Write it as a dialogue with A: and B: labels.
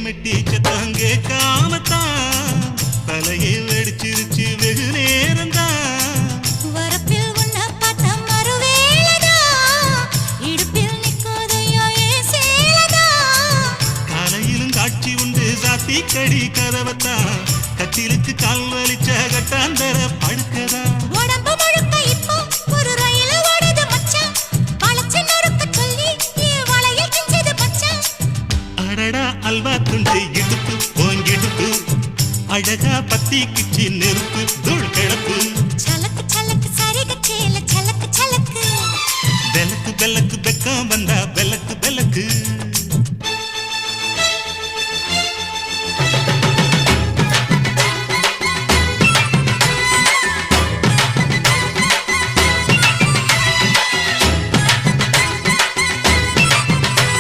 A: மெட்டி சத்தம் கேட்காமத்தான் தலையை வெடிச்சிருச்சு வெகு நேரம்தான்.
B: வரப்பில் உன்ன பார்த்த மறுவேளதா இடுப்பில் நிற்குதையோ ஏன் சேலதா.
A: காலையிலும் காட்சி உண்டு சாத்தி கடி கதவத்தான் கட்டிலுக்கு கால் வலிச்ச கட்டாந்தர படுக்கதா.
B: உடம்பு முழுக்க இப்போ ஒரு ரயில் ஓடுது மச்சான். வளைச்சு நொறுக்க சொல்லி என் வளையல் கிஞ்சது மச்சான்.
A: அடடா அல்வா துண்டு இடுப்பு போங்கிடுப்பு அழகா பத்தி கிச்சி நெருப்பு தூள் கிடப்பு.
B: சலக்கு சலக்கு சரிக சேல சலக்கு சலக்கு
A: பெலக்கு பெலக்கு பெக்கம் வந்தா பெலக்கு பெலக்கு